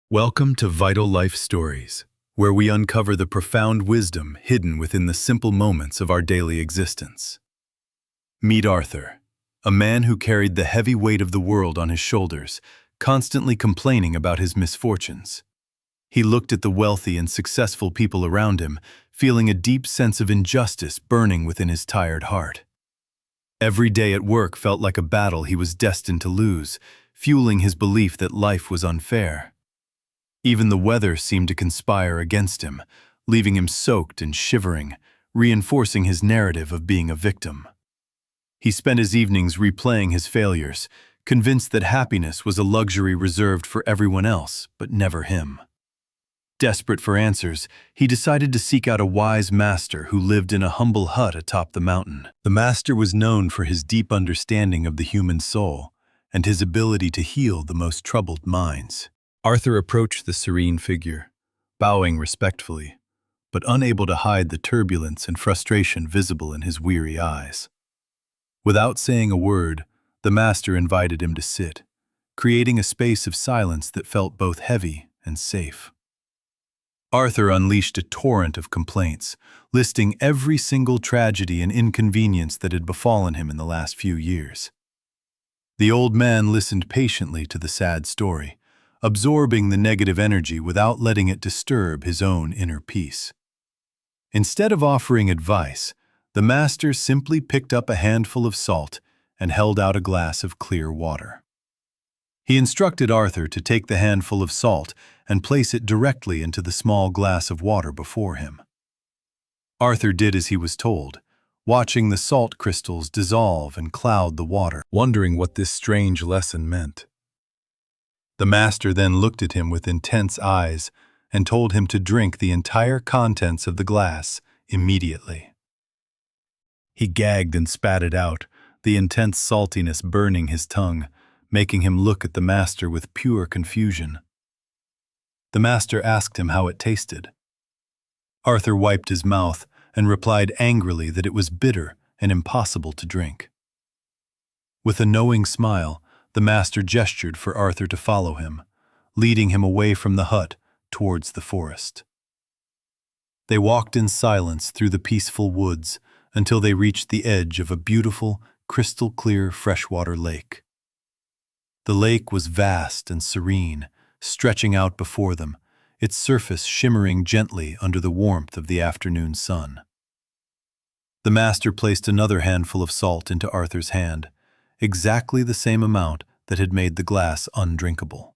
Welcome to Vital Life Stories, where we uncover the profound wisdom hidden within the simple moments of our daily existence. Meet Arthur, a man who carried the heavy weight of the world on his shoulders, constantly complaining about his misfortunes. He looked at the wealthy and successful people around him, feeling a deep sense of injustice burning within his tired heart. Every day at work felt like a battle he was destined to lose, fueling his belief that life was unfair. Even the weather seemed to conspire against him, leaving him soaked and shivering, reinforcing his narrative of being a victim. He spent his evenings replaying his failures, convinced that happiness was a luxury reserved for everyone else, but never him. Desperate for answers, he decided to seek out a wise master who lived in a humble hut atop the mountain. The master was known for his deep understanding of the human soul and his ability to heal the most troubled minds. Arthur approached the serene figure, bowing respectfully, but unable to hide the turbulence and frustration visible in his weary eyes. Without saying a word, the master invited him to sit, creating a space of silence that felt both heavy and safe. Arthur unleashed a torrent of complaints, listing every single tragedy and inconvenience that had befallen him in the last few years. The old man listened patiently to the sad story, absorbing the negative energy without letting it disturb his own inner peace. Instead of offering advice, the master simply picked up a handful of salt and held out a glass of clear water. He instructed Arthur to take the handful of salt and place it directly into the small glass of water before him. Arthur did as he was told, watching the salt crystals dissolve and cloud the water, wondering what this strange lesson meant. The master then looked at him with intense eyes and told him to drink the entire contents of the glass immediately. He gagged and spat it out, the intense saltiness burning his tongue, making him look at the master with pure confusion. The master asked him how it tasted. Arthur wiped his mouth and replied angrily that it was bitter and impossible to drink. With a knowing smile, the master gestured for Arthur to follow him, leading him away from the hut towards the forest. They walked in silence through the peaceful woods until they reached the edge of a beautiful, crystal-clear freshwater lake. The lake was vast and serene, stretching out before them, its surface shimmering gently under the warmth of the afternoon sun. The master placed another handful of salt into Arthur's hand, exactly the same amount that had made the glass undrinkable.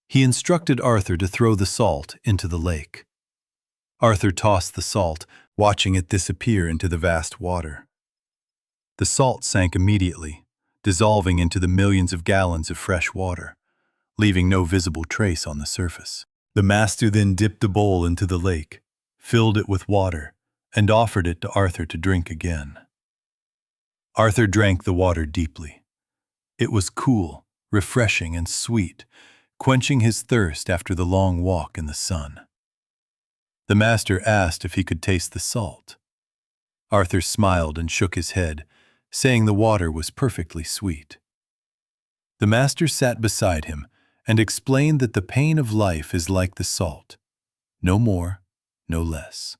He instructed Arthur to throw the salt into the lake. Arthur tossed the salt, watching it disappear into the vast water. The salt sank immediately, dissolving into the millions of gallons of fresh water, leaving no visible trace on the surface. The master then dipped the bowl into the lake, filled it with water, and offered it to Arthur to drink again. Arthur drank the water deeply. It was cool, refreshing, and sweet, quenching his thirst after the long walk in the sun. The master asked if he could taste the salt. Arthur smiled and shook his head, saying the water was perfectly sweet. The master sat beside him and explained that the pain of life is like the salt, no more, no less.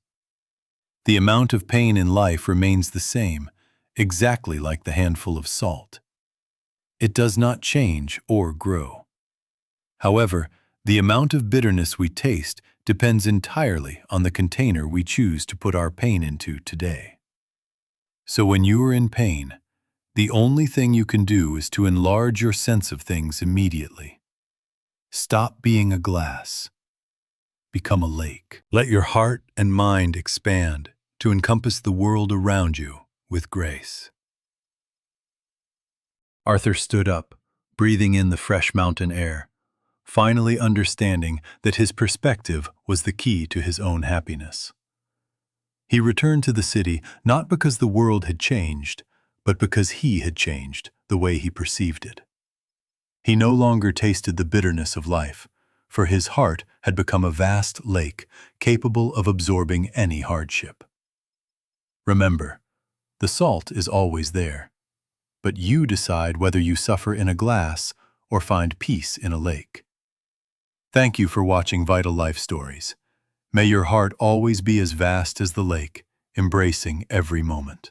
The amount of pain in life remains the same, exactly like the handful of salt. It does not change or grow. However, the amount of bitterness we taste depends entirely on the container we choose to put our pain into today. So when you are in pain, the only thing you can do is to enlarge your sense of things immediately. Stop being a glass. Become a lake. Let your heart and mind expand to encompass the world around you with grace. Arthur stood up, breathing in the fresh mountain air, finally understanding that his perspective was the key to his own happiness. He returned to the city not because the world had changed, but because he had changed the way he perceived it. He no longer tasted the bitterness of life, for his heart had become a vast lake capable of absorbing any hardship. Remember, the salt is always there, but you decide whether you suffer in a glass or find peace in a lake. Thank you for watching Vital Life Stories. May your heart always be as vast as the lake, embracing every moment.